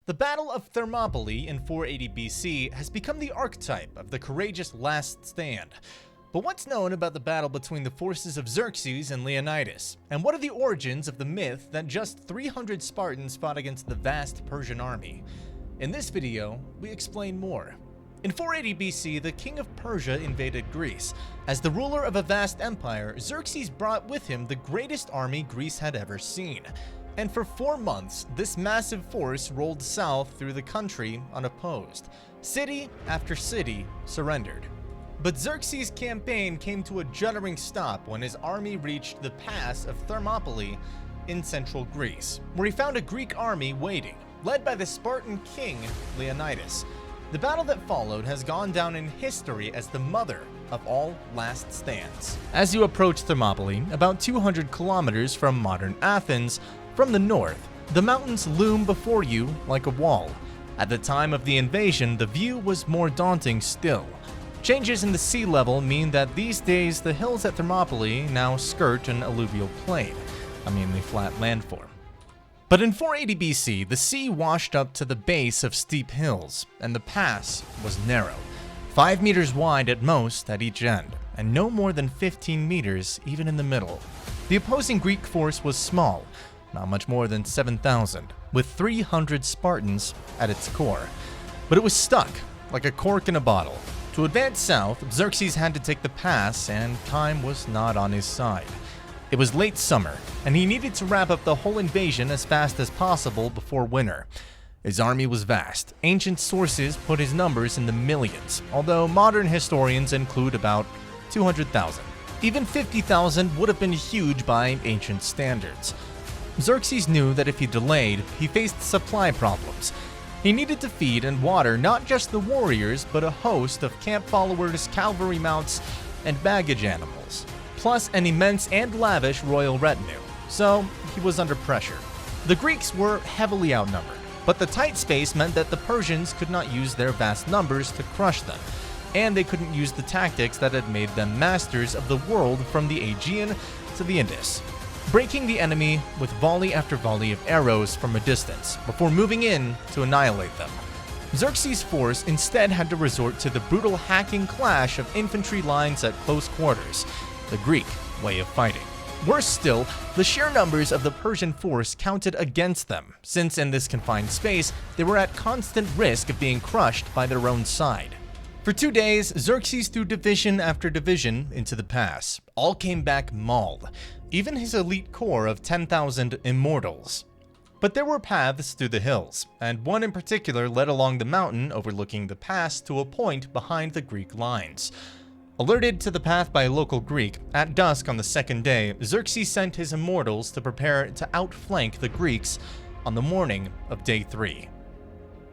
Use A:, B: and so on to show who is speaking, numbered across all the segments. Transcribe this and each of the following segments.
A: The Battle of Thermopylae in 480 BC has become the archetype of the courageous last stand. But what's known about the battle between the forces of Xerxes and Leonidas? And what are the origins of the myth that just 300 Spartans fought against the vast Persian army? In this video, we explain more. In 480 BC, the king of Persia invaded Greece. As the ruler of a vast empire, Xerxes brought with him the greatest army Greece had ever seen. And for 4 months, this massive force rolled south through the country unopposed. City after city surrendered. But Xerxes' campaign came to a juddering stop when his army reached the pass of Thermopylae in central Greece, where he found a Greek army waiting, led by the Spartan king Leonidas. The battle that followed has gone down in history as the mother of all last stands. As you approach Thermopylae, about 200 kilometers from modern Athens, from the north, the mountains loom before you like a wall. At the time of the invasion, the view was more daunting still. Changes in the sea level mean that these days the hills at Thermopylae now skirt an alluvial plain, a mainly flat landform. But in 480 BC, the sea washed up to the base of steep hills, and the pass was narrow, 5 meters wide at most at each end, and no more than 15 meters even in the middle. The opposing Greek force was small, not much more than 7,000, with 300 Spartans at its core. But it was stuck, like a cork in a bottle. To advance south, Xerxes had to take the pass, and time was not on his side. It was late summer, and he needed to wrap up the whole invasion as fast as possible before winter. His army was vast. Ancient sources put his numbers in the millions, although modern historians include about 200,000. Even 50,000 would have been huge by ancient standards. Xerxes knew that if he delayed, he faced supply problems. He needed to feed and water not just the warriors, but a host of camp followers, cavalry mounts, and baggage animals, plus an immense and lavish royal retinue, so he was under pressure. The Greeks were heavily outnumbered, but the tight space meant that the Persians could not use their vast numbers to crush them, and they couldn't use the tactics that had made them masters of the world from the Aegean to the Indus, breaking the enemy with volley after volley of arrows from a distance before moving in to annihilate them. Xerxes' force instead had to resort to the brutal hacking clash of infantry lines at close quarters, the Greek way of fighting. Worse still, the sheer numbers of the Persian force counted against them, since in this confined space, they were at constant risk of being crushed by their own side. For 2 days, Xerxes threw division after division into the pass. All came back mauled, even his elite corps of 10,000 immortals. But there were paths through the hills, and one in particular led along the mountain overlooking the pass to a point behind the Greek lines. Alerted to the path by a local Greek, at dusk on the second day, Xerxes sent his immortals to prepare to outflank the Greeks on the morning of day 3.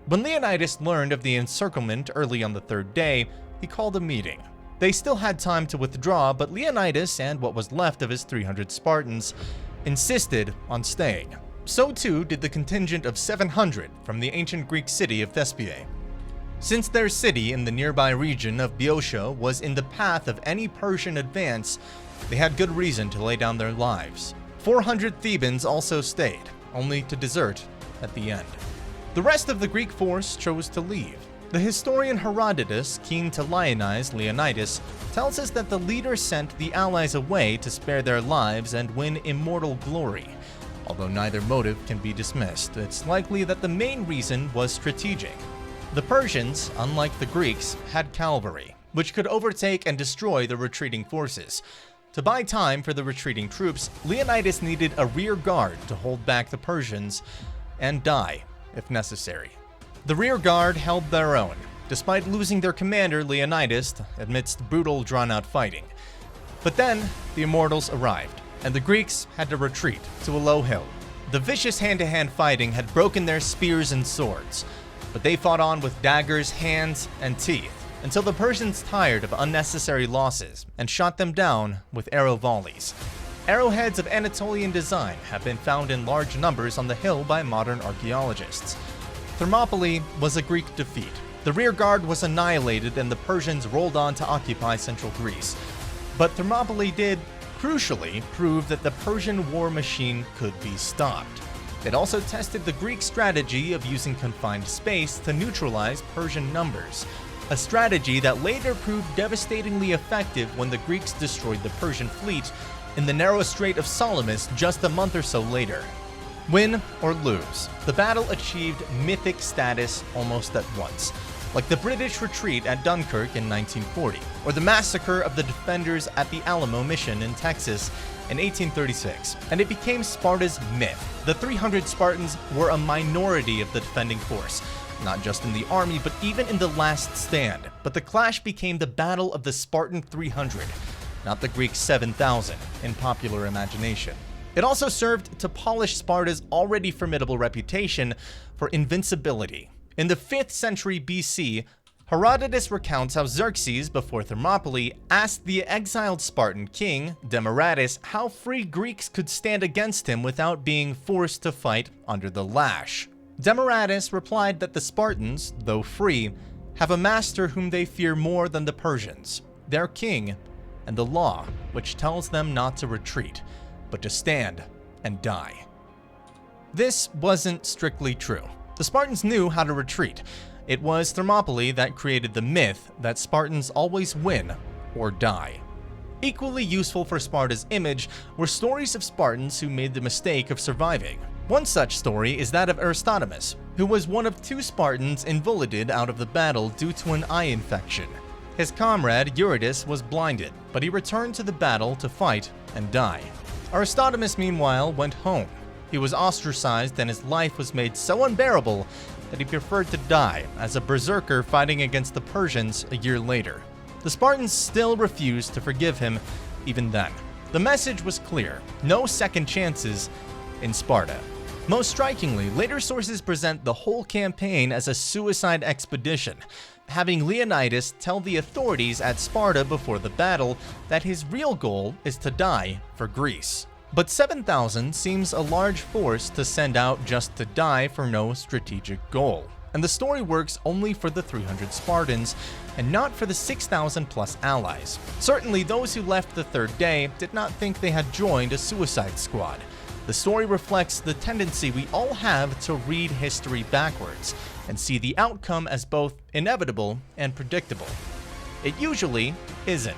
A: When Leonidas learned of the encirclement early on the third day, he called a meeting. They still had time to withdraw, but Leonidas and what was left of his 300 Spartans insisted on staying. So too did the contingent of 700 from the ancient Greek city of Thespiae. Since their city in the nearby region of Boeotia was in the path of any Persian advance, they had good reason to lay down their lives. 400 Thebans also stayed, only to desert at the end. The rest of the Greek force chose to leave. The historian Herodotus, keen to lionize Leonidas, tells us that the leader sent the allies away to spare their lives and win immortal glory. Although neither motive can be dismissed, it's likely that the main reason was strategic. The Persians, unlike the Greeks, had cavalry, which could overtake and destroy the retreating forces. To buy time for the retreating troops, Leonidas needed a rear guard to hold back the Persians and die if necessary. The rear guard held their own, despite losing their commander Leonidas amidst brutal drawn-out fighting. But then, the immortals arrived, and the Greeks had to retreat to a low hill. The vicious hand-to-hand fighting had broken their spears and swords, but they fought on with daggers, hands, and teeth, until the Persians tired of unnecessary losses and shot them down with arrow volleys. Arrowheads of Anatolian design have been found in large numbers on the hill by modern archaeologists. Thermopylae was a Greek defeat. The rear guard was annihilated and the Persians rolled on to occupy central Greece. But Thermopylae did, crucially, prove that the Persian war machine could be stopped. It also tested the Greek strategy of using confined space to neutralize Persian numbers, a strategy that later proved devastatingly effective when the Greeks destroyed the Persian fleet in the narrow Strait of Salamis just a month or so later. Win or lose, the battle achieved mythic status almost at once, like the British retreat at Dunkirk in 1940, or the massacre of the defenders at the Alamo Mission in Texas in 1836, and it became Sparta's myth. The 300 Spartans were a minority of the defending force, not just in the army, but even in the last stand. But the clash became the Battle of the Spartan 300, not the Greek 7,000 in popular imagination. It also served to polish Sparta's already formidable reputation for invincibility. In the 5th century BC, Herodotus recounts how Xerxes, before Thermopylae, asked the exiled Spartan king, Demaratus, how free Greeks could stand against him without being forced to fight under the lash. Demaratus replied that the Spartans, though free, have a master whom they fear more than the Persians, their king, and the law, which tells them not to retreat, but to stand and die. This wasn't strictly true. The Spartans knew how to retreat. It was Thermopylae that created the myth that Spartans always win or die. Equally useful for Sparta's image were stories of Spartans who made the mistake of surviving. One such story is that of Aristodemus, who was one of 2 Spartans invalided out of the battle due to an eye infection. His comrade Eurytus was blinded, but he returned to the battle to fight and die. Aristodemus, meanwhile, went home. He was ostracized and his life was made so unbearable that he preferred to die as a berserker fighting against the Persians a year later. The Spartans still refused to forgive him even then. The message was clear: no second chances in Sparta. Most strikingly, later sources present the whole campaign as a suicide expedition, having Leonidas tell the authorities at Sparta before the battle that his real goal is to die for Greece. But 7,000 seems a large force to send out just to die for no strategic goal. And the story works only for the 300 Spartans, and not for the 6,000 plus allies. Certainly, those who left the 3rd day did not think they had joined a suicide squad. The story reflects the tendency we all have to read history backwards, and see the outcome as both inevitable and predictable. It usually isn't.